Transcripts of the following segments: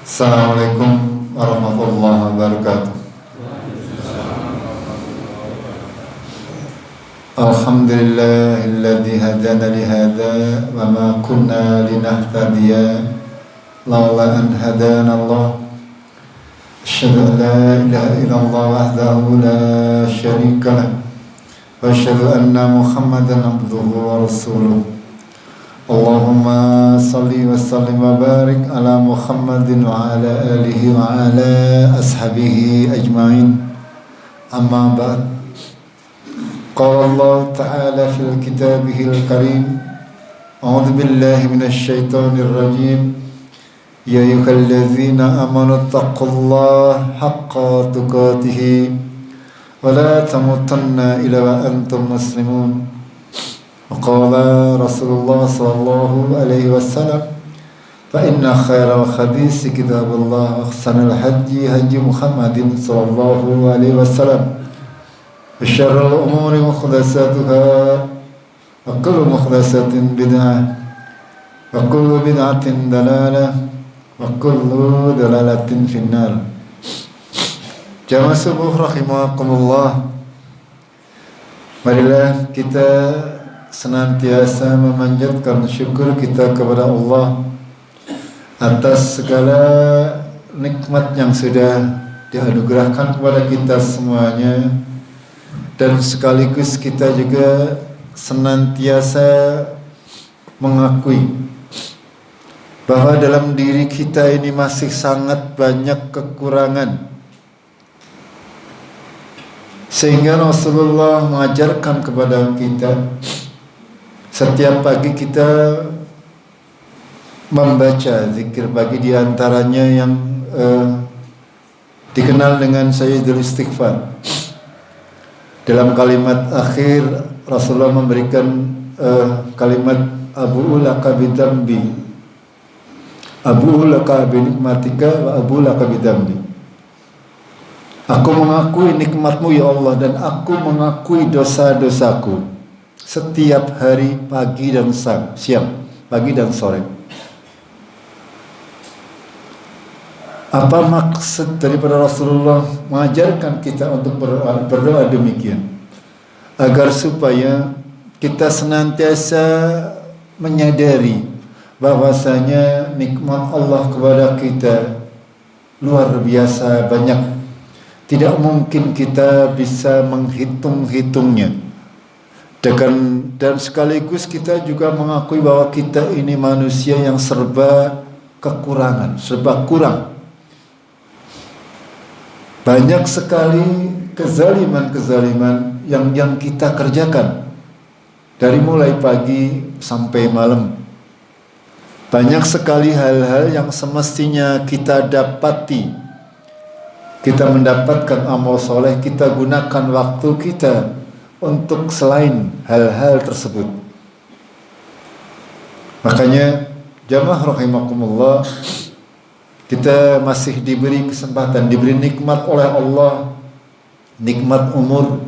Assalamualaikum warahmatullahi wabarakatuh. Alhamdulillahilladzi hadana lihada wa ma kunna linahtadiya laula an hadana Allah. Asyhadu an la ilaha illallah wahdahu la syarika lah wa asyhadu anna Muhammadan abduhu wa rasuluh. Allahumma salli wa sallim wa barik ala Muhammadin wa ala alihi wa ala ashabihi ajma'in. Amma ba'd. Qala Allah ta'ala fil kitabihil karim. A'udzu billahi minasy syaithanir rajim. Ya ayyuhallazina amanu taqullaha haqqa tuqatih wa la tamutunna illa wa antum muslimun. Qala Rasulullah sallallahu alaihi wasallam, fa inna khairal hadits kitabullah wa ahsanal hadi Muhammadin sallallahu alaihi wasallam. Wa syarrul umuri muhdatsatuha wa kullu muhdatsatin bid'ah wa kullu bid'atin dalalah wa kullu dalalatin finnar. Jamaah subuh rahimakumullah. Marilah kita senantiasa memanjatkan syukur kita kepada Allah atas segala nikmat yang sudah dianugerahkan kepada kita semuanya, dan sekaligus kita juga senantiasa mengakui bahwa dalam diri kita ini masih sangat banyak kekurangan, sehingga Rasulullah mengajarkan kepada kita setiap pagi kita membaca zikir pagi, diantaranya yang dikenal dengan Sayyidul Istighfar. Dalam kalimat akhir Rasulullah memberikan kalimat Abu laka bidambi, Abu laka binikmatika wa Abu laka bidambi. Aku mengakui nikmatmu ya Allah, dan aku mengakui dosa-dosaku setiap hari, pagi dan siang, pagi dan sore. Apa maksud daripada Rasulullah mengajarkan kita untuk berdoa demikian? Agar supaya kita senantiasa menyadari bahwasanya nikmat Allah kepada kita luar biasa banyak. Tidak mungkin kita bisa menghitung-hitungnya. Dan sekaligus kita juga mengakui bahwa kita ini manusia yang serba kekurangan, serba kurang. Banyak sekali kezaliman-kezaliman yang kita kerjakan dari mulai pagi sampai malam. Banyak sekali hal-hal yang semestinya kita dapati. Kita mendapatkan amal soleh, kita gunakan waktu kita untuk selain hal-hal tersebut. Makanya jamaah rahimakumullah, kita masih diberi kesempatan, diberi nikmat oleh Allah, nikmat umur,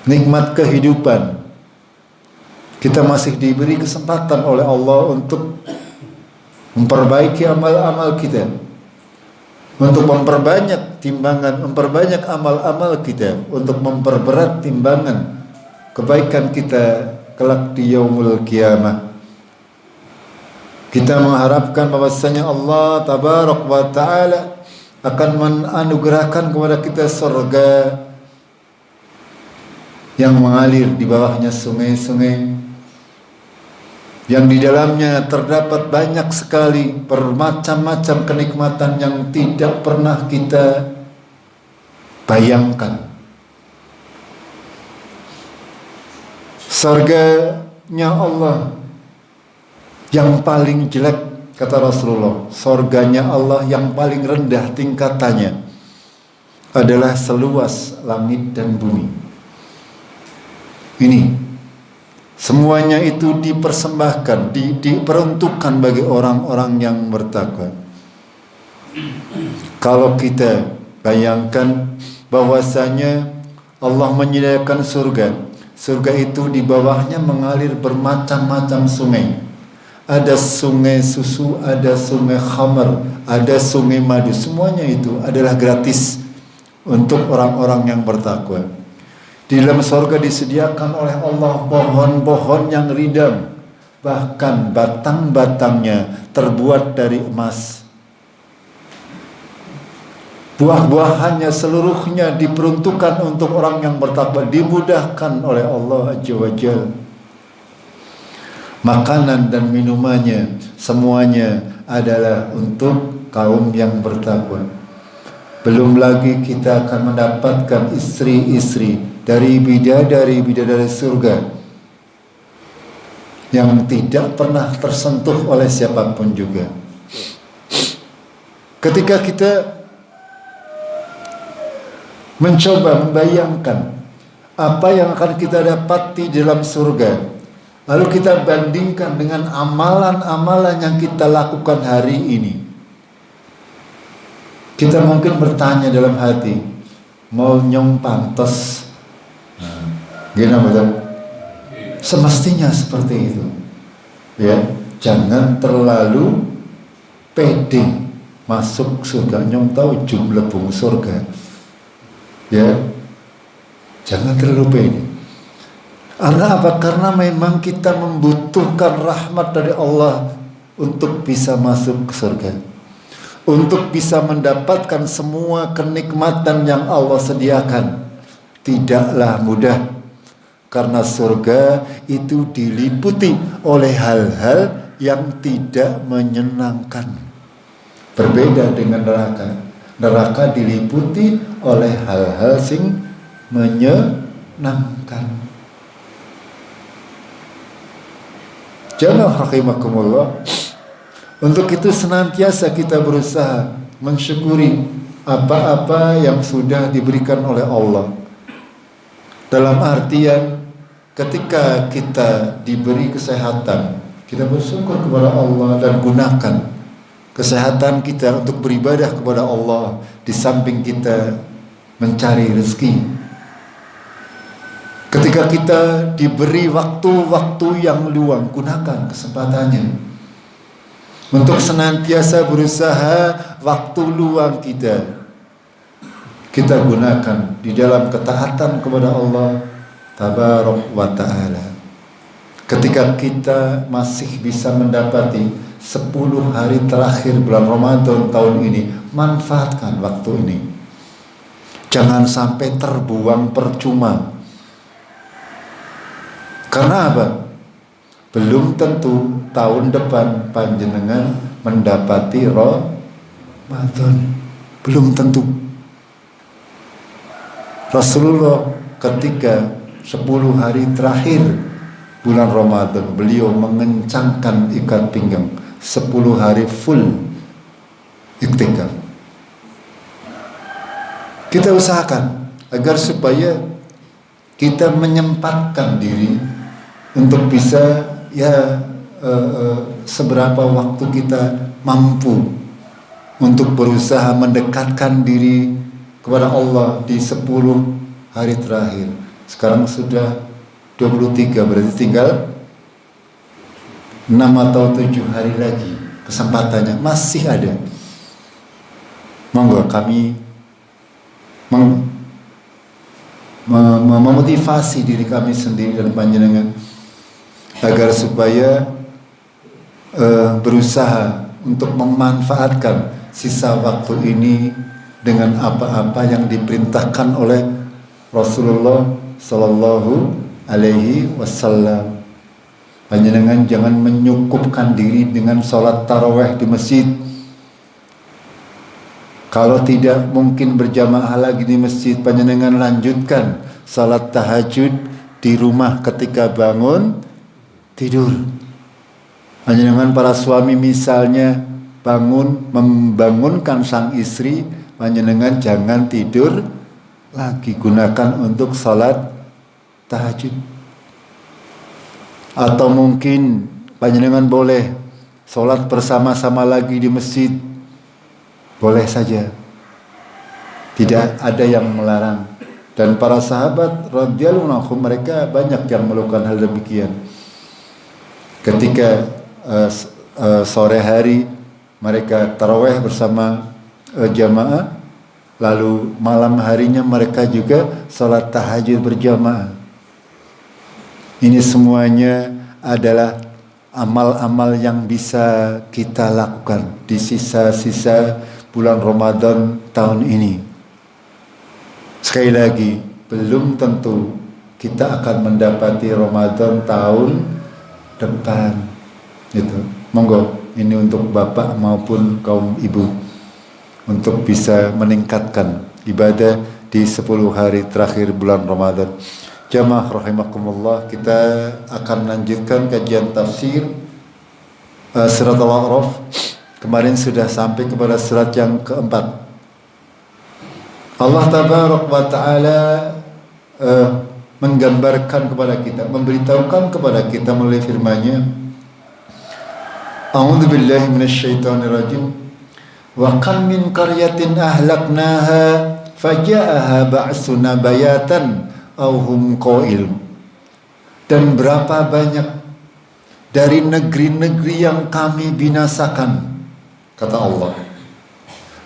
nikmat kehidupan. Kita masih diberi kesempatan oleh Allah untuk memperbaiki amal-amal kita, untuk memperbanyak timbangan, memperbanyak amal-amal kita, untuk memperberat timbangan kebaikan kita kelak di yaumul qiyamah. Kita mengharapkan bahwasanya Allah tabarak wa ta'ala akan menganugerahkan kepada kita surga yang mengalir di bawahnya sungai-sungai, yang di dalamnya terdapat banyak sekali bermacam-macam kenikmatan yang tidak pernah kita bayangkan. Surganya Allah yang paling jelek, kata Rasulullah, surganya Allah yang paling rendah tingkatannya adalah seluas langit dan bumi. Ini semuanya itu dipersembahkan, diperuntukkan bagi orang-orang yang bertakwa. Kalau kita bayangkan bahwasanya Allah menyediakan surga, surga itu di bawahnya mengalir bermacam-macam sungai. ada sungai susu, ada sungai khamar, ada sungai madu. Semuanya itu adalah gratis untuk orang-orang yang bertakwa. Di dalam surga disediakan oleh Allah pohon-pohon yang rindang, bahkan batang-batangnya terbuat dari emas. Buah-buahannya seluruhnya diperuntukkan untuk orang yang bertakwa, dimudahkan oleh Allah Azza wa Jalla. Makanan dan minumannya semuanya adalah untuk kaum yang bertakwa. Belum lagi kita akan mendapatkan istri-istri dari bidadari-bidadari surga yang tidak pernah tersentuh oleh siapapun juga. Ketika kita mencoba membayangkan apa yang akan kita dapati dalam surga, lalu kita bandingkan dengan amalan-amalan yang kita lakukan hari ini, kita mungkin bertanya dalam hati, mau nyong pantas? Gimana betul? Semestinya seperti itu. Ya, jangan terlalu pede masuk surga. Nyong tahu jumlah bung surga. Ya, jangan terlalu pede. Karena apa? Karena memang kita membutuhkan rahmat dari Allah untuk bisa masuk ke surga, untuk bisa mendapatkan semua kenikmatan yang Allah sediakan. Tidaklah mudah, karena surga itu diliputi oleh hal-hal yang tidak menyenangkan. Berbeda dengan neraka. Neraka diliputi oleh hal-hal sing menyenangkan. Jamaah rahimakumullah. Untuk itu senantiasa kita berusaha mensyukuri apa-apa yang sudah diberikan oleh Allah. Dalam artian ketika kita diberi kesehatan, kita bersyukur kepada Allah dan gunakan kesehatan kita untuk beribadah kepada Allah di samping kita mencari rezeki. Ketika kita diberi waktu-waktu yang luang, gunakan kesempatannya untuk senantiasa berusaha waktu luang kita gunakan di dalam ketaatan kepada Allah Tabaraka wa Ta'ala. Ketika kita masih bisa mendapati 10 hari terakhir bulan Ramadan tahun ini, manfaatkan waktu ini. Jangan sampai terbuang percuma. Karena apa? Belum tentu tahun depan panjenengan mendapati Ramadan. Belum tentu. Rasulullah ketika 10 hari terakhir bulan Ramadan, beliau mengencangkan ikat pinggang 10 hari full iktikaf. Kita usahakan agar supaya kita menyempatkan diri untuk bisa seberapa waktu kita mampu untuk berusaha mendekatkan diri kepada Allah di 10 hari terakhir. Sekarang sudah 23, berarti tinggal 6 atau 7 hari lagi kesempatannya masih ada. Monggo kami memotivasi diri kami sendiri dan panjenengan agar supaya berusaha untuk memanfaatkan sisa waktu ini dengan apa-apa yang diperintahkan oleh Rasulullah Sallallahu Alaihi Wasallam. Panjenengan jangan menyukupkan diri dengan sholat tarawih di masjid. Kalau tidak mungkin berjamaah lagi di masjid, panjenengan lanjutkan sholat tahajud di rumah ketika bangun tidur. Panjenengan para suami misalnya membangunkan sang istri, panjenengan jangan tidur lagi, gunakan untuk sholat tahajud. Atau mungkin panjenengan boleh sholat bersama-sama lagi di masjid, boleh saja, tidak ada yang melarang. Dan para sahabat radhiyallahu anhum, mereka banyak yang melakukan hal demikian. Ketika sore hari mereka tarawih bersama jamaah, lalu malam harinya mereka juga sholat tahajud berjamaah. Ini semuanya adalah amal-amal yang bisa kita lakukan di sisa-sisa bulan Ramadan tahun ini. Sekali lagi, belum tentu kita akan mendapati Ramadan tahun depan. Gitu. Monggo, ini untuk bapak maupun kaum ibu untuk bisa meningkatkan ibadah di 10 hari terakhir bulan Ramadan. Jamaah rahimakumullah, kita akan lanjutkan kajian tafsir surat Al-A'raf. Kemarin sudah sampai kepada surat yang keempat. Allah tabarak wa ta'ala menggambarkan kepada kita, memberitahukan kepada kita melalui firman-Nya, A'udzu billahi minasyaitonir rajim. Wa kam min qaryatin ahlaknaha faja'aha ba'suna bayatan aw hum qail. Dan berapa banyak dari negeri-negeri yang kami binasakan, kata Allah,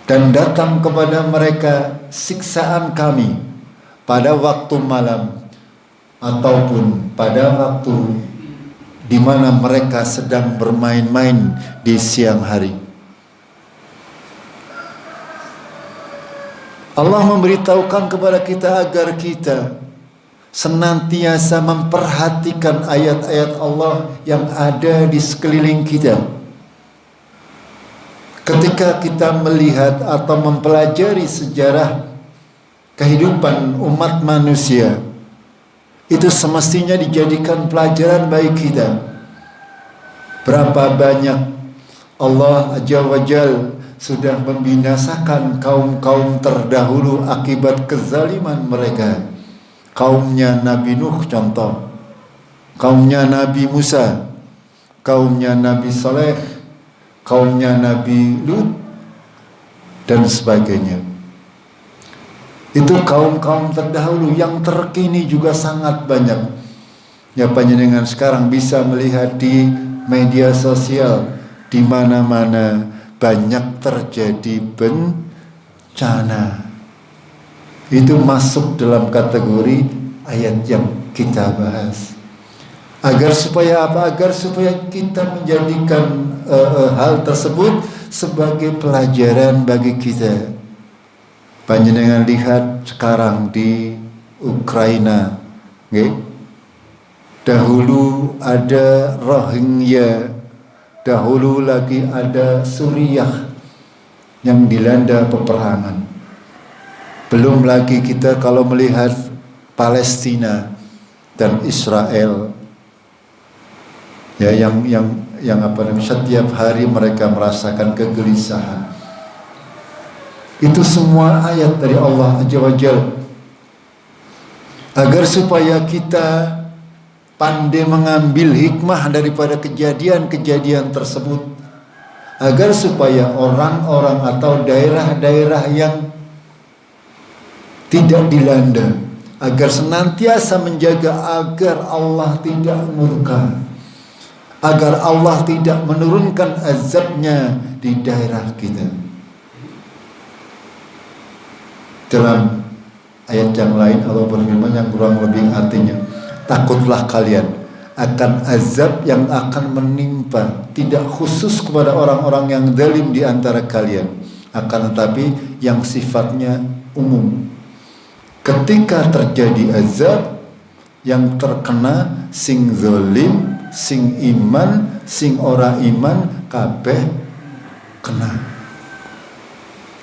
dan datang kepada mereka siksaan kami pada waktu malam ataupun pada waktu di mana mereka sedang bermain-main di siang hari. Allah memberitahukan kepada kita agar kita senantiasa memperhatikan ayat-ayat Allah yang ada di sekeliling kita. Ketika kita melihat atau mempelajari sejarah kehidupan umat manusia, itu semestinya dijadikan pelajaran bagi kita. Berapa banyak Allah Azza wa Jalla sudah membinasakan kaum-kaum terdahulu akibat kezaliman mereka. Kaumnya Nabi Nuh contoh, kaumnya Nabi Musa, kaumnya Nabi Saleh, kaumnya Nabi Lut, dan sebagainya. Itu kaum-kaum terdahulu. Yang terkini juga sangat banyak. Ya, panjenengan sekarang bisa melihat di media sosial, di mana-mana banyak terjadi bencana. Itu masuk dalam kategori ayat yang kita bahas. Agar supaya apa? Agar supaya kita menjadikan hal tersebut sebagai pelajaran bagi kita. Panjenengan lihat sekarang di Ukraina, okay? Dahulu ada Rohingya, dahulu lagi ada Suriah yang dilanda peperangan. Belum lagi kita kalau melihat Palestina dan Israel, ya, yang apa namanya, setiap hari mereka merasakan kegelisahan. Itu semua ayat dari Allah Azza wa Jalla, agar supaya kita pandai mengambil hikmah daripada kejadian-kejadian tersebut, agar supaya orang-orang atau daerah-daerah yang tidak dilanda, agar senantiasa menjaga agar Allah tidak murka, agar Allah tidak menurunkan azabnya di daerah kita. Dalam ayat yang lain Allah berfirman yang kurang lebih artinya, takutlah kalian akan azab yang akan menimpa, tidak khusus kepada orang-orang yang zalim di antara kalian, akan tetapi yang sifatnya umum. Ketika terjadi azab, yang terkena sing zalim, sing iman, sing ora iman, kabeh kena.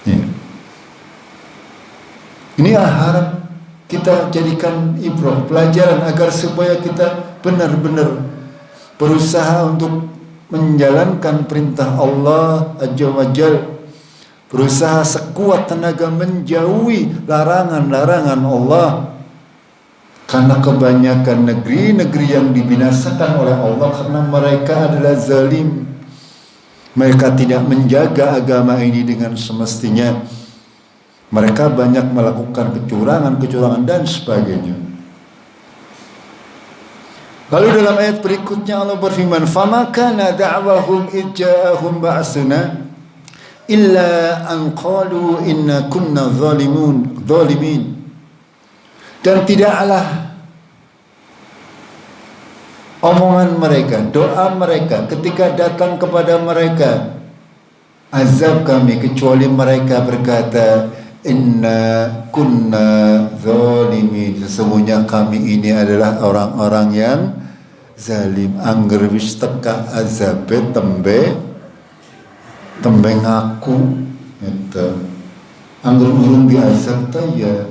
Ya. Ini harap kita jadikan ibrah, pelajaran, agar supaya kita benar-benar berusaha untuk menjalankan perintah Allah Azza wa Jalla, berusaha sekuat tenaga menjauhi larangan-larangan Allah. Karena kebanyakan negeri-negeri yang dibinasakan oleh Allah karena mereka adalah zalim. Mereka tidak menjaga agama ini dengan semestinya. Mereka banyak melakukan kecurangan dan sebagainya. Lalu dalam ayat berikutnya Allah berfirman, "Fama kana da'wahum idja'ahum ba'suna illa an qalu inna kunna zalimin." Dan tidaklah omongan mereka, doa mereka ketika datang kepada mereka azab kami, kecuali mereka berkata, "Inna kunna zalimin." Sesungguhnya kami ini adalah orang-orang yang zalim. Angger wis teka azabe tembe ngaku gitu. Angger urung diazab ta ya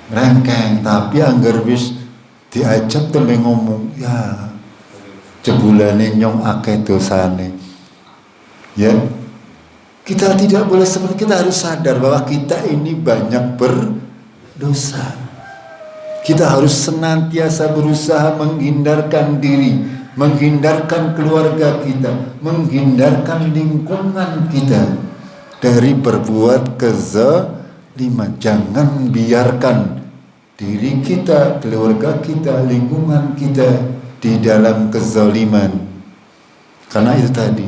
rengkeng, tapi angger wis diajak tembe ngomong, ya jebulane nyong akeh dosane. Ya, kita tidak boleh seperti, kita harus sadar bahwa kita ini banyak berdosa. Kita harus senantiasa berusaha menghindarkan diri, menghindarkan keluarga kita, menghindarkan lingkungan kita dari berbuat kezaliman. Jangan biarkan diri kita, keluarga kita, lingkungan kita di dalam kezaliman. Karena itu tadi,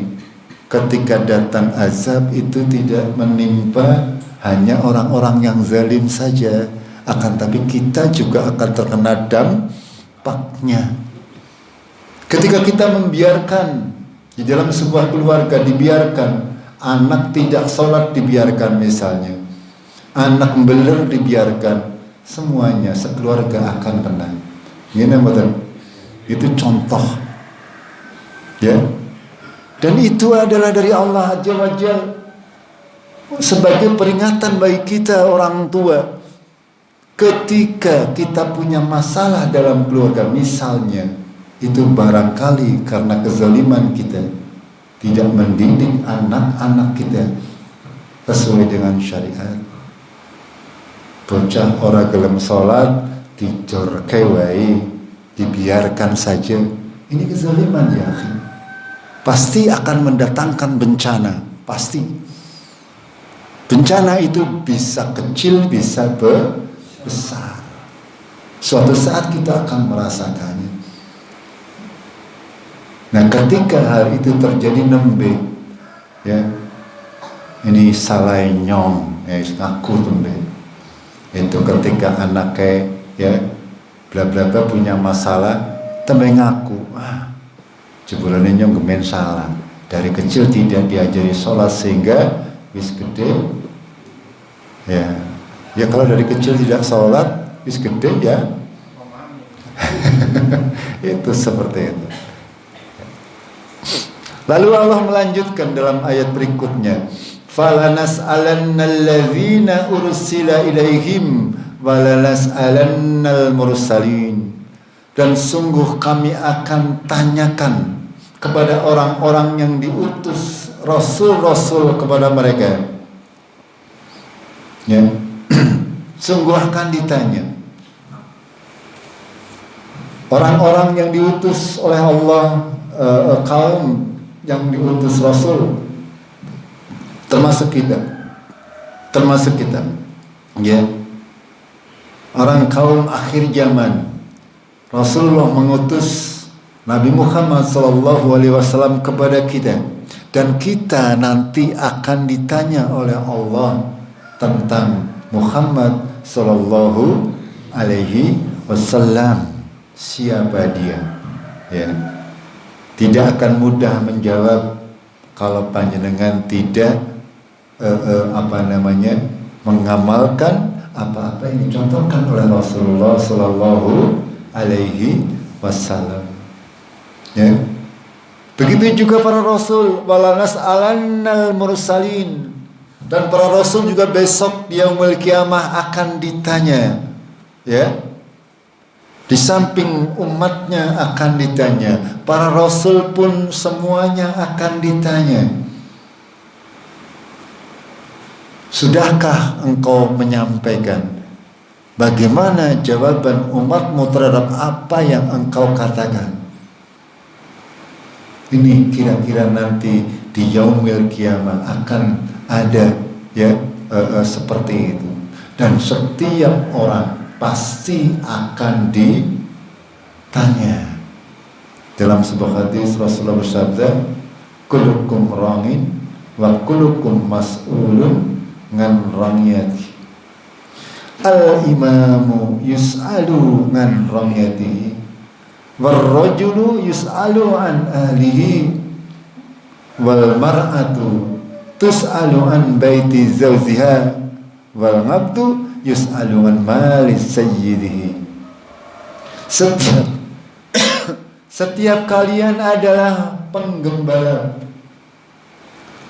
ketika datang azab itu tidak menimpa hanya orang-orang yang zalim saja, akan tapi kita juga akan terkena dampaknya. Ketika kita membiarkan di dalam sebuah keluarga, dibiarkan anak tidak sholat, dibiarkan misalnya, anak membeler dibiarkan, semuanya sekeluarga akan kena. Ini betul. Itu contoh, ya. Dan itu adalah dari Allah Azza wa Jalla sebagai peringatan bagi kita orang tua. Ketika kita punya masalah dalam keluarga, misalnya itu barangkali karena kezaliman kita tidak mendidik anak-anak kita sesuai dengan syariat. Bocah ora gelem salat dijorke wae, dibiarkan saja. Ini kezaliman ya, akhi. Pasti akan mendatangkan bencana, pasti. Bencana itu bisa kecil, bisa besar. Suatu saat kita akan merasakannya. Nah, ketika hal itu terjadi nembe, ya, ini salah nyong, ngaku tembe. Itu ketika anaknya, ya, bla bla bla punya masalah, tembe ngaku, jebulane nyong gemen salah. Dari kecil tidak diajari sholat sehingga wis gede, ya. Ya kalau dari kecil tidak sholat, wis gede ya. Itu seperti itu. Lalu Allah melanjutkan dalam ayat berikutnya, "Falanas'alannal ladzina ursila ilaihim walanas'alannal mursalin." Dan sungguh kami akan tanyakan kepada orang-orang yang diutus rasul-rasul kepada mereka. Ya. Sungguh akan ditanya. Orang-orang yang diutus oleh Allah, kaum yang diutus Rasul, termasuk kita, ya. Orang kaum akhir zaman, Rasulullah mengutus Nabi Muhammad SAW kepada kita, dan kita nanti akan ditanya oleh Allah tentang Muhammad Sallallahu Alaihi Wasallam, siapa dia, ya. Tidak akan mudah menjawab kalau panjenengan tidak mengamalkan apa-apa yang dicontohkan oleh Rasulullah Sallallahu Alaihi Wasallam, ya. Begitu juga para Rasul, walanas'alannal mursalin. Dan para Rasul juga besok di yaumul kiamah akan ditanya, ya. Di samping umatnya akan ditanya, para Rasul pun semuanya akan ditanya. Sudahkah engkau menyampaikan? Bagaimana jawaban umatmu terhadap apa yang engkau katakan? Ini kira-kira nanti di yaumil kiamah akan ada, ya, seperti itu. Dan setiap orang pasti akan tanya. Dalam sebuah hadis Rasulullah bersabda, kullukum ra'in wa kullukum mas'ulun ngan ra'iyati. Al-imamu yus'alu ngan ra'iyatihi war rajulu yus'alu an ahlihi wal mar'atu tus'alu an baiti zawziha wal abdu yus'alu an mali sayyidihi. Setiap kalian adalah penggembala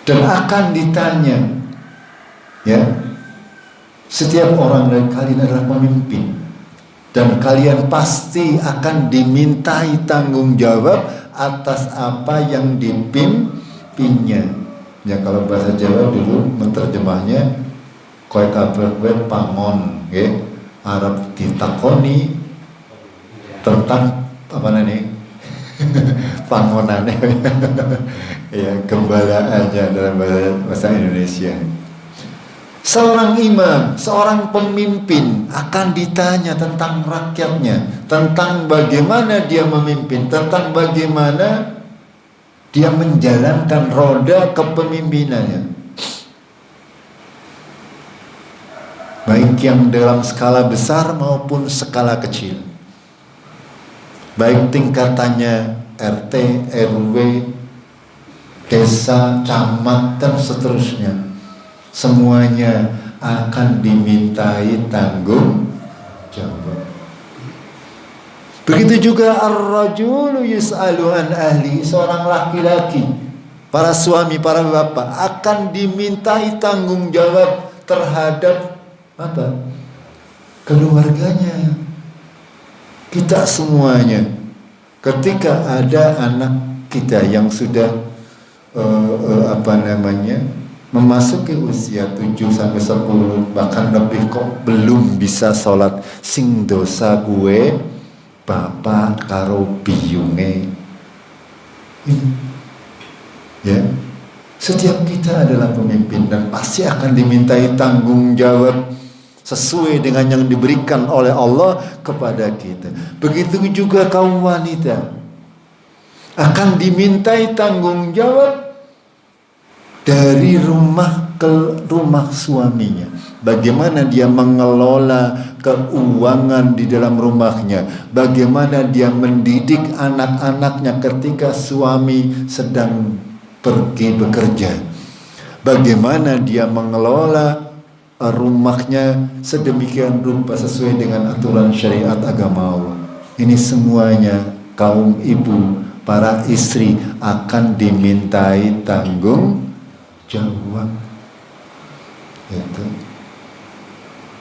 dan akan ditanya, ya. Setiap orang dari kalian adalah pemimpin dan kalian pasti akan dimintai tanggung jawab atas apa yang dipimpinnya. Ya, kalau bahasa Jawa dulu menerjemahnya kowe kabeh kowe pangon, nggih. Arab ditakoni tentang apa nih? Pangonannya ya, gembalaannya dalam bahasa Indonesia. Seorang imam, seorang pemimpin akan ditanya tentang rakyatnya, tentang bagaimana dia memimpin, tentang bagaimana dia menjalankan roda kepemimpinannya, baik yang dalam skala besar maupun skala kecil, baik tingkatannya RT, RW, desa, camat, dan seterusnya. Semuanya akan dimintai tanggung jawab. Begitu juga ar-rajulu yus'alu an ahli, seorang laki-laki, para suami, para bapak akan dimintai tanggung jawab terhadap apa? Keluarganya. Kita semuanya, ketika ada anak kita yang sudah memasuki usia 7-10 bahkan lebih kok belum bisa sholat, sing dosa gue bapak karo biyunge. Ya, setiap kita adalah pemimpin dan pasti akan dimintai tanggung jawab sesuai dengan yang diberikan oleh Allah kepada kita. Begitu juga kaum wanita akan dimintai tanggung jawab dari rumah ke rumah suaminya. Bagaimana dia mengelola keuangan di dalam rumahnya, bagaimana dia mendidik anak-anaknya ketika suami sedang pergi bekerja, bagaimana dia mengelola rumahnya sedemikian rupa sesuai dengan aturan syariat agama Allah. Ini semuanya kaum ibu, para istri akan dimintai tanggung jawab. Itu.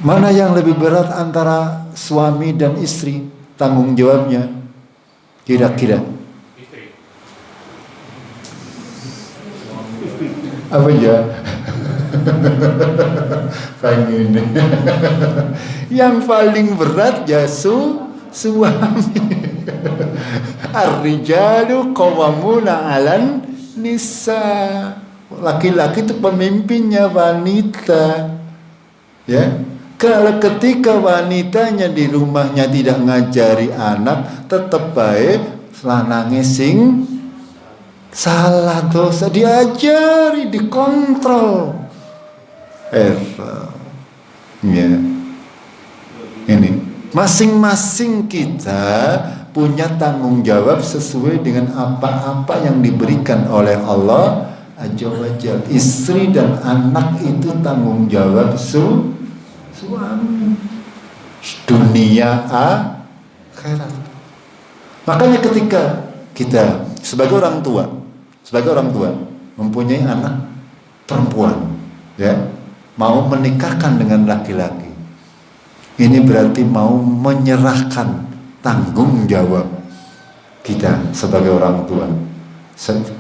Mana yang lebih berat antara suami dan istri tanggung jawabnya? Kira-kira apa ya? Pengen. Yang paling berat ya suami. Ar-rijalu qawwamuna 'alan nisa. Laki-laki itu pemimpinnya wanita. Ya. Kalau ketika wanitanya di rumahnya tidak ngajari anak, tetap baik lanange sing salah dosa diajari, dikontrol. Ya. Ini masing-masing kita punya tanggung jawab sesuai dengan apa-apa yang diberikan oleh Allah Azza wa Jalla. Istri dan anak itu tanggung jawab suami. Dunia akhirat. Makanya ketika kita sebagai orang tua mempunyai anak perempuan, ya, mau menikahkan dengan laki-laki, ini berarti mau menyerahkan tanggung jawab kita sebagai orang tua,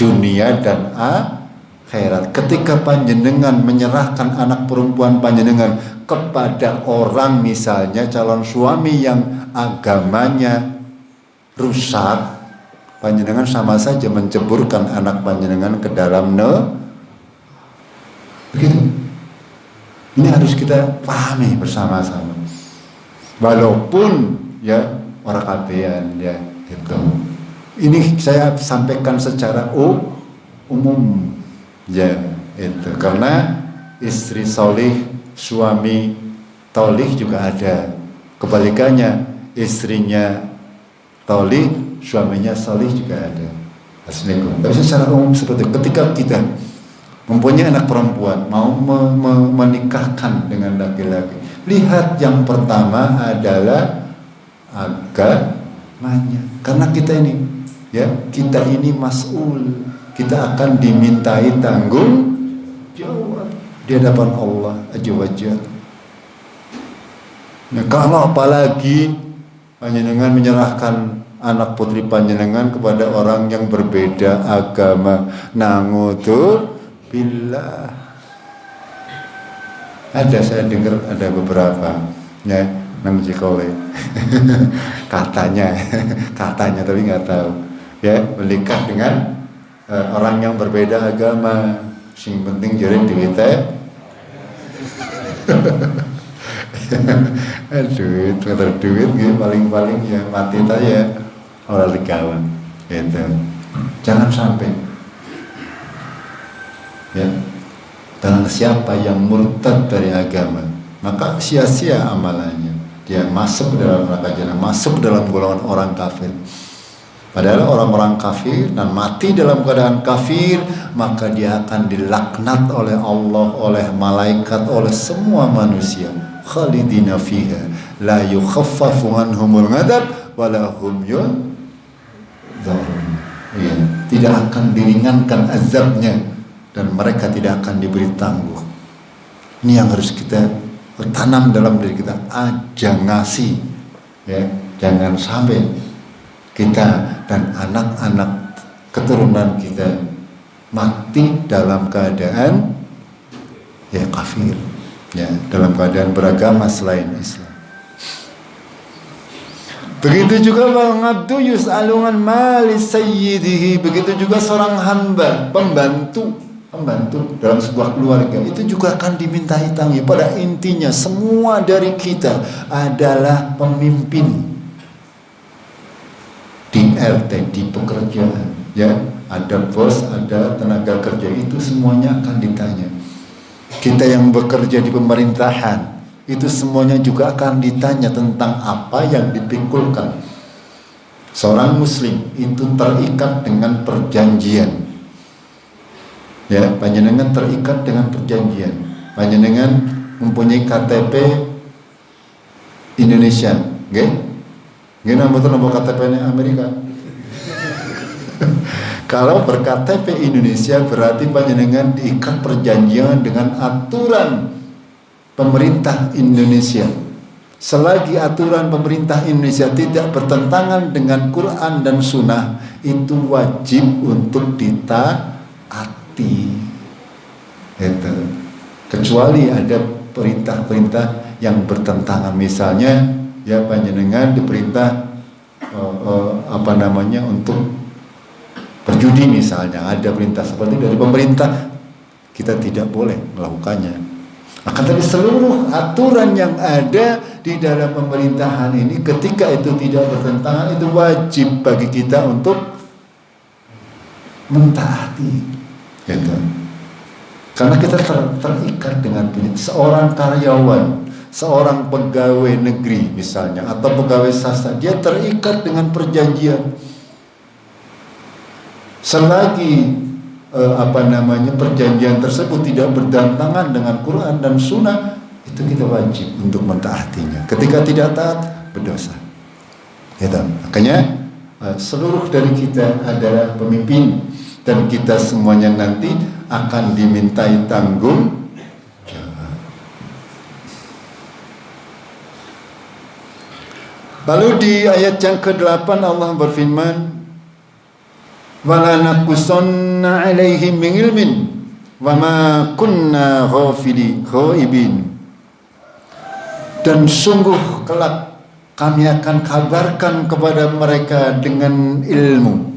dunia dan akhirat. Ketika panjenengan menyerahkan anak perempuan panjenengan kepada orang, misalnya calon suami yang agamanya rusak, panjenengan sama saja menceburkan anak panjenengan ke dalam begitu. Ini harus kita pahami bersama-sama. Walaupun ya orang kabehan ya Itu. Ini saya sampaikan secara umum, ya itu. Karena istri solih, suami tolih juga ada. Kebalikannya, istrinya tolih, suaminya solih juga ada. Assalamualaikum. Tapi secara umum seperti itu. Ketika kita mempunyai anak perempuan, mau menikahkan dengan laki-laki, lihat yang pertama adalah agamanya. Karena kita ini mas'ul, kita akan dimintai tanggung jawab di hadapan Allah Azza wa Jalla. Nah, kalau apalagi panjenengan menyerahkan anak putri panjenengan kepada orang yang berbeda agama, na'udzubillah. Saya dengar ada beberapa ya namanya kole katanya tapi nggak tahu ya, menikah dengan orang yang berbeda agama, sing penting jadi duitnya duit gitu, paling ya mati aja orang legawan gitu. Jangan sampai ya, dan siapa yang murtad dari agama maka sia-sia amalannya, dia masuk dalam neraka jahanam, masuk dalam golongan orang kafir. Padahal orang-orang kafir dan mati dalam keadaan kafir, maka dia akan dilaknat oleh Allah, oleh malaikat, oleh semua manusia. Khalidina fiha la yukhaffafu anhumul ghadab wa lahum yunzarun. Ya, tidak akan diringankan azabnya dan mereka tidak akan diberi tangguh. Ini yang harus kita tanam dalam diri kita, ngasih ya, jangan sampai kita dan anak-anak keturunan kita mati dalam keadaan ya kafir, ya dalam keadaan beragama selain Islam. Begitu juga abdu yus'alungan mali sayyidihi, begitu juga seorang hamba, pembantu dalam sebuah keluarga itu juga akan dimintai tanggung. Pada intinya semua dari kita adalah pemimpin di RT, di pekerjaan, ya ada bos, ada tenaga kerja, itu semuanya akan ditanya. Kita yang bekerja di pemerintahan itu semuanya juga akan ditanya tentang apa yang dipikulkan. Seorang muslim itu terikat dengan perjanjian, ya panjenengan terikat dengan perjanjian, panjenengan mempunyai KTP Indonesia, okay? Gini nomor KTP-nya Amerika. Kalau berKTP Indonesia berarti panjenengan diikat perjanjian dengan aturan pemerintah Indonesia. Selagi aturan pemerintah Indonesia tidak bertentangan dengan Quran dan Sunnah, itu wajib untuk ditaati. Itu. Kecuali ada perintah-perintah yang bertentangan, misalnya ya panjenengan diperintah untuk berjudi misalnya, ada perintah seperti dari pemerintah, kita tidak boleh melakukannya. Akan tapi seluruh aturan yang ada di dalam pemerintahan ini ketika itu tidak bertentangan, itu wajib bagi kita untuk mentaati, gitu. Karena kita terikat dengan seorang karyawan, seorang pegawai negeri misalnya atau pegawai swasta, dia terikat dengan perjanjian. Selagi perjanjian tersebut tidak bertentangan dengan Quran dan Sunnah, itu kita wajib untuk mentaatinya. Ketika tidak taat, berdosa. Gitu. Makanya seluruh dari kita adalah pemimpin dan kita semuanya nanti akan dimintai tanggung. Lalu di ayat yang ke-8 Allah berfirman, wala naqusanna 'alaihim min ilmin wa ma kunna ghaibin. Dan sungguh kelak kami akan kabarkan kepada mereka dengan ilmu.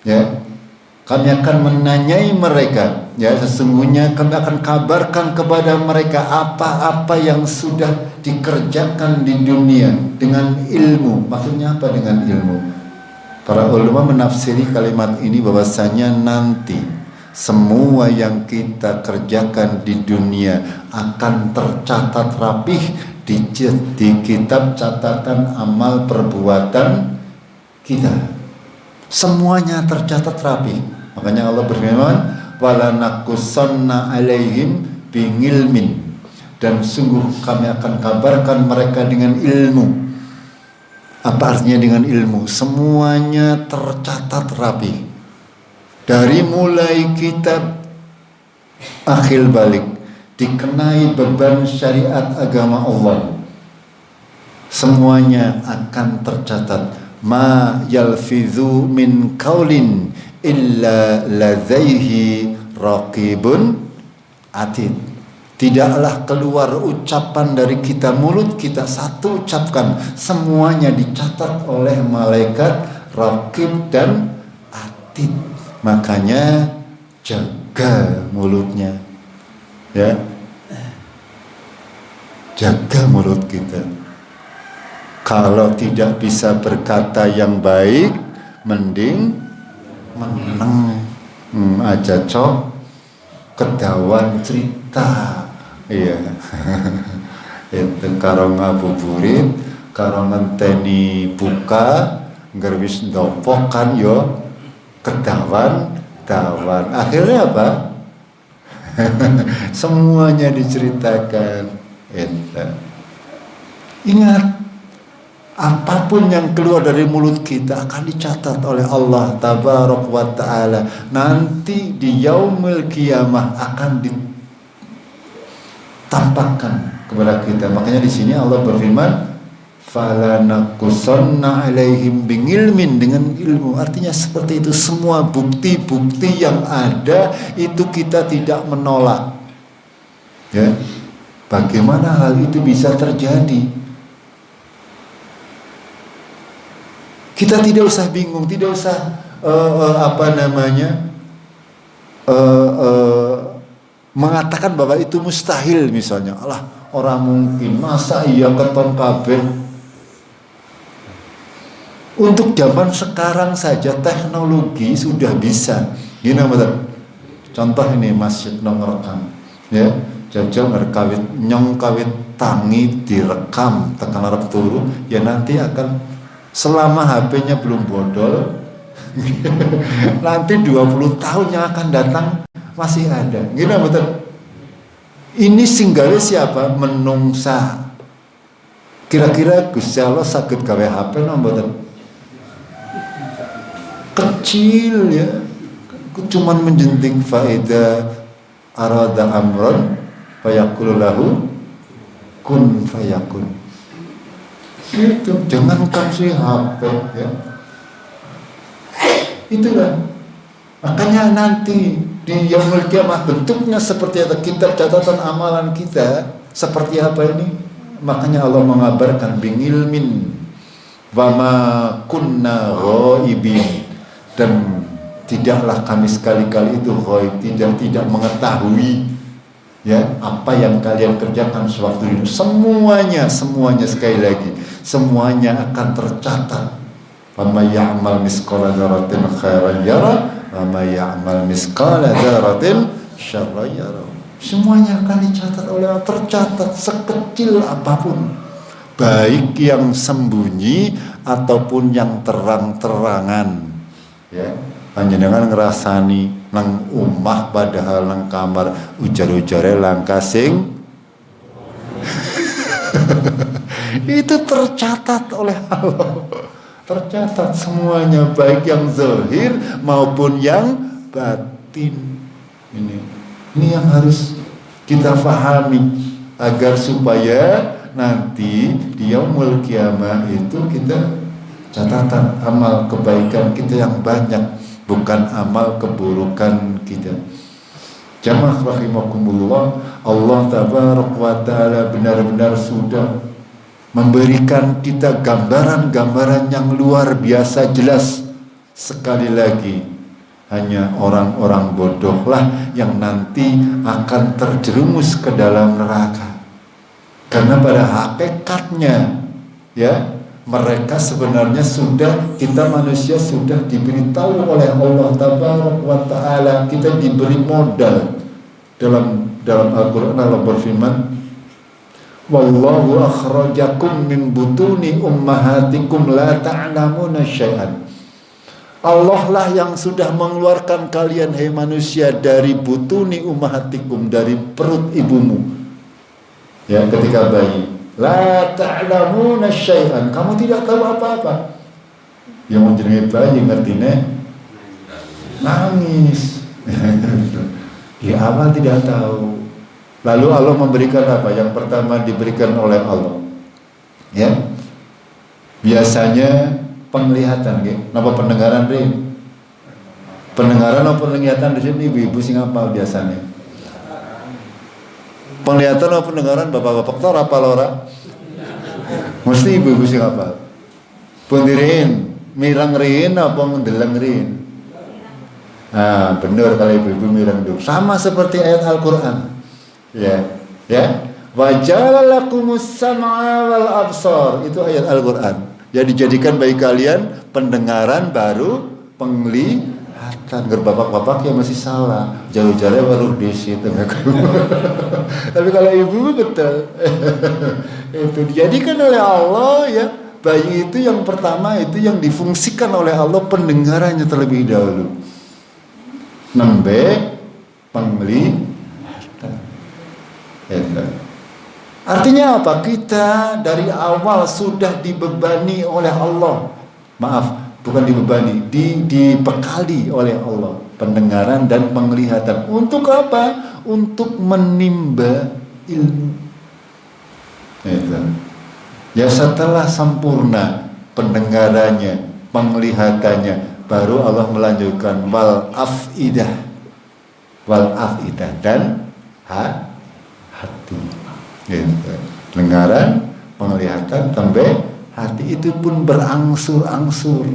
Ya. Kami akan menanyai mereka, ya sesungguhnya kami akan kabarkan kepada mereka apa-apa yang sudah dikerjakan di dunia dengan ilmu. Maksudnya apa dengan ilmu? Para ulama menafsiri kalimat ini bahwasanya nanti semua yang kita kerjakan di dunia akan tercatat rapih di kitab catatan amal perbuatan kita. Semuanya tercatat rapih. Makanya Allah berfirman, wala naqussanna alaihim bingilmin, dan sungguh kami akan kabarkan mereka dengan ilmu. Apa artinya dengan ilmu? Semuanya tercatat rapi. Dari mulai kitab akhir balik dikenai beban syariat agama Allah, semuanya akan tercatat. Ma yalfizu min qaulin illa ladzaihi raqibun atid. Tidaklah keluar ucapan dari kita, mulut kita satu ucapkan, semuanya dicatat oleh malaikat raqib dan atid. Makanya jaga mulutnya, ya, jaga mulut kita. Kalau tidak bisa berkata yang baik, mending meneng aja cok, kedawan cerita, iya. Itu karo ngabuburit, karo ngenteni buka, ngerwis ndopok kan yo. Kedawan, akhirnya apa? Semuanya diceritakan. Ingat, apapun yang keluar dari mulut kita akan dicatat oleh Allah Tabaraka wa Ta'ala. Nanti di yaumil qiyamah akan ditampakkan kepada kita. Makanya di sini Allah berfirman, fala naqussanna alaihim bingilmin, dengan ilmu. Artinya seperti itu, semua bukti-bukti yang ada itu kita tidak menolak, ya. Bagaimana hal itu bisa terjadi? Kita tidak usah bingung, tidak usah mengatakan bahwa itu mustahil. Misalnya, alah, orang mungkin, masa iya keton kabeh. Untuk zaman sekarang saja teknologi sudah bisa. Gini betul. Contoh ini masjid ngerekam, ya, jajal ngerekawit nyong kawit tangi direkam tekan arep turu, ya nanti akan, selama HP-nya belum bodol, nanti 20 tahun yang akan datang masih ada. Gini betul. Ini singgale siapa? Menungsa. Kira-kira Gusti Allah saged gawe HP napa mboten? Kecil, ya, cuman menjenting faida arada amron fayaqulu lahu kun fayakun. Itu jangankan si HP, ya. Itulah. Makanya nanti di yaumul qiyamah bentuknya seperti apa, kitab catatan amalan kita seperti apa ini. Makanya Allah mengabarkan bingilmin wa ma kunna ghaibin, dan tidaklah kami sekali-kali itu ghaib, tidak mengetahui, ya, apa yang kalian kerjakan sewaktu itu. Semuanya sekali lagi, semuanya akan tercatat. Wa may ya'mal misqala dzarratin khairan yara wa may ya'mal misqala dzarratin syarran yara. Semuanya akan dicatat oleh Allah, tercatat sekecil apapun, baik yang sembunyi ataupun yang terang-terangan. Ya, panjenengan ngerasani nang omah padahal nang kamar ujar-ujare langkasing itu tercatat oleh Allah. Tercatat semuanya, baik yang zahir maupun yang batin. Ini yang harus kita pahami agar supaya nanti di yaumul qiyamah itu kita catatan amal kebaikan kita yang banyak, bukan amal keburukan kita. Jamaah rahimakumullah, Allah Tabaraka wa Ta'ala benar-benar sudah memberikan kita gambaran-gambaran yang luar biasa jelas. Sekali lagi, hanya orang-orang bodohlah yang nanti akan terjerumus ke dalam neraka. Karena pada hakikatnya, ya, Mereka sebenarnya sudah, kita manusia sudah diberitahu oleh Allah Tabaraka wa Ta'ala, kita diberi modal dalam Al-Quran. Allah berfirman, wallahu akhrajakum min butuni ummahatikum la ta'lamuna syai'an. Allah lah yang sudah mengeluarkan kalian, hai manusia, dari butuni ummahatikum, dari perut ibumu, ya, ketika bayi. La ta'lamuna syai'an, kamu tidak tahu apa-apa. Yang menjadi bayi ngertine nangis. Di awal tidak tahu. Lalu Allah memberikan apa? Yang pertama diberikan oleh Allah, ya, biasanya penglihatan, gitu. Napa pendengaran, Rin? Pendengaran atau penglihatan di sini ibu-ibu sing apa biasanya? Penglihatan atau pendengaran, bapak-bapak tor apa lora? Mesti ibu-ibu sing apa? Pundirin, mirang rin apa ndeleng rin? Ah, benar kalau ibu-ibu mirang dulu. Sama seperti ayat Al-Qur'an. Ya, ya. Wa ja'alakumus sam'a wal absar. Itu ayat Al-Qur'an. Ya, dijadikan bagi kalian pendengaran baru penglihatan. Bapak-bapak yang masih salah, jauh-jauh baru di situ. Tapi kalau ibu betul. Itu dijadikan oleh Allah, ya. Bayi itu yang pertama itu yang difungsikan oleh Allah pendengarannya terlebih dahulu. Nembe penglihatan. Artinya apa? Kita dari awal sudah dibebani oleh Allah. Maaf, bukan dibebani, dibekali oleh Allah pendengaran dan penglihatan. Untuk apa? Untuk menimba ilmu. Ya, setelah sempurna pendengarannya, penglihatannya, baru Allah melanjutkan wal afidah dan hati. Pendengaran, penglihatan, sampai hati itu pun berangsur-angsur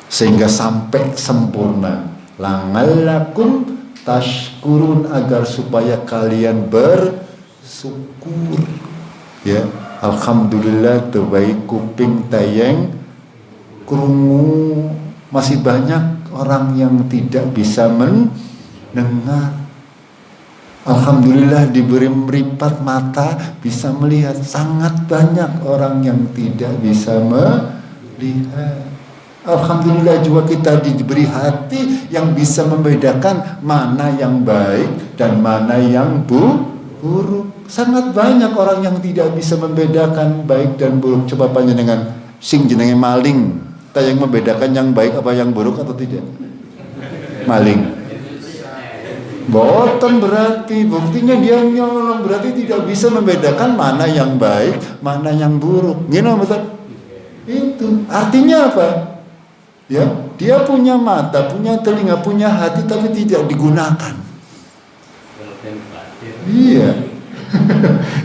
sehingga sampai sempurna. La'allakum tashkurun, agar supaya kalian bersyukur. Ya, alhamdulillah terbaik kuping tayang krungu. Masih banyak orang yang tidak bisa mendengar. Alhamdulillah diberi meripat mata bisa melihat. Sangat banyak orang yang tidak bisa melihat. Alhamdulillah juga kita diberi hati yang bisa membedakan mana yang baik dan mana yang buruk. Sangat banyak orang yang tidak bisa membedakan baik dan buruk. Coba panjenengan sing jenenge maling, yang membedakan yang baik apa yang buruk atau tidak? Maling. Boten berarti, buktinya dia nyolong, berarti tidak bisa membedakan mana yang baik, mana yang buruk. Gini betul? Itu artinya apa? Ya, dia punya mata, punya telinga, punya hati, tapi tidak digunakan. Iya.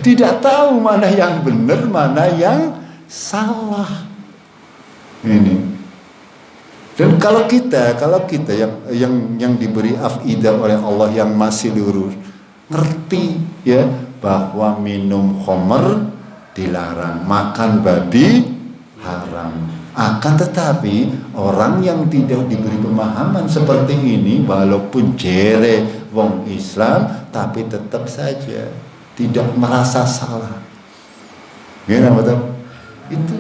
Tidak tahu mana yang benar, mana yang salah. Ini. Dan kalau kita yang diberi afidah oleh Allah yang masih lurus, ngerti ya bahwa minum khamr dilarang, makan babi haram. Akan tetapi orang yang tidak diberi pemahaman seperti ini, walaupun jere wong Islam, tapi tetap saja tidak merasa salah. Gimana betul? Itu.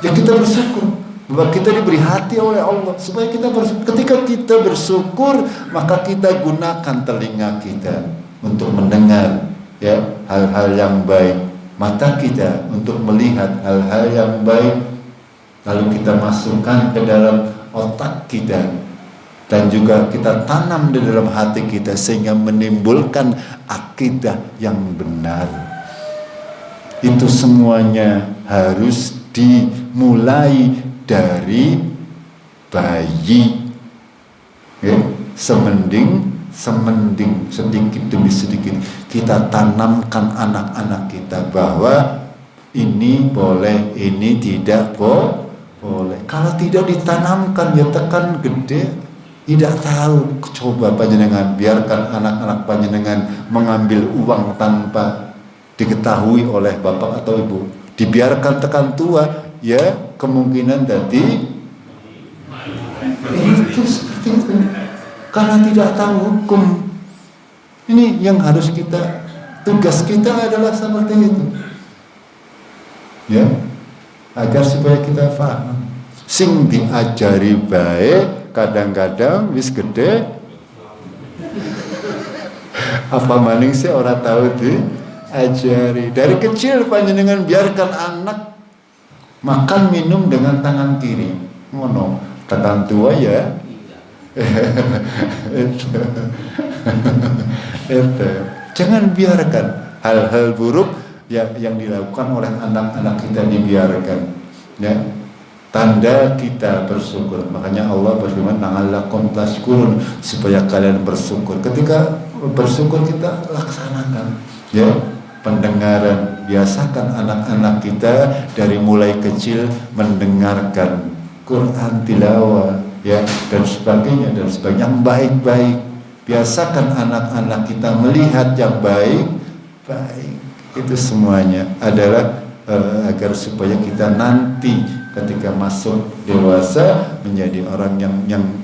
Ya kita bersyukur bahwa kita diberi hati oleh Allah supaya kita ketika kita bersyukur, maka kita gunakan telinga kita untuk mendengar ya hal-hal yang baik, mata kita untuk melihat hal-hal yang baik, lalu kita masukkan ke dalam otak kita dan juga kita tanam di dalam hati kita sehingga menimbulkan akidah yang benar. Itu semuanya harus dimulai dari bayi, ya, semending sedikit demi sedikit kita tanamkan anak-anak kita bahwa ini boleh, ini tidak boleh. Kalau tidak ditanamkan ya tekan gede, tidak tahu. Coba panjenengan biarkan anak-anak panjenengan mengambil uang tanpa diketahui oleh bapak atau ibu, Dibiarkan tekan tua, ya kemungkinan tadi itu seperti itu. Karena tidak tahu hukum. Ini yang harus kita, tugas kita adalah seperti itu. Ya, agar supaya kita paham. Sing diajari baik, kadang-kadang wis gede apa maning sih orang tahu diajari. Dari kecil panjenengan biarkan anak makan minum dengan tangan kiri, ngono. Tangan tua ya. Itu. Jangan biarkan hal-hal buruk yang dilakukan oleh anak-anak kita dibiarkan. Ya. Tanda kita bersyukur. Makanya Allah berfirman, "La'allakum tashkurun," supaya kalian bersyukur. Ketika bersyukur kita laksanakan, ya, pendengaran. Biasakan anak-anak kita dari mulai kecil mendengarkan Quran tilawah, ya, dan sebagainya yang baik-baik. Biasakan anak-anak kita melihat yang baik-baik. Itu semuanya adalah agar supaya kita nanti ketika masuk dewasa menjadi orang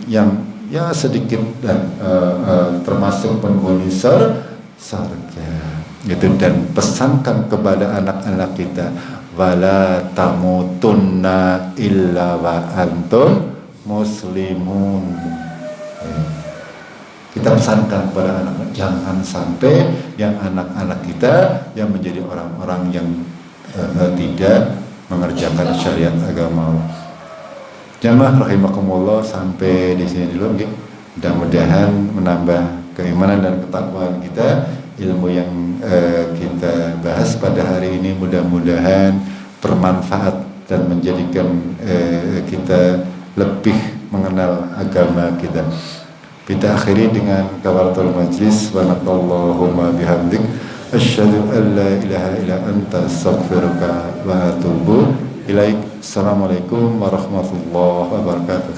yang ya sedikit dan termasuk penghuni surga. Gitu. Dan pesankan kepada anak-anak kita, wala tamutunna illa wa antum muslimun. Kita pesankan kepada anak-anak, jangan sampai yang anak-anak kita yang menjadi orang-orang yang tidak mengerjakan syariat agama. Jamaah rahimakumullah, sampai di sini dulu. Mudah-mudahan menambah keimanan dan ketakwaan kita. Ilmu yang kita bahas pada hari ini mudah-mudahan bermanfaat dan menjadikan kita lebih mengenal agama kita. Kita akhiri dengan kafaratul majlis. Subhanakallahumma bihamdik, asyhadu an la ilaha illa anta, astaghfiruka wa atubu ilaik. Assalamualaikum warahmatullahi wabarakatuh.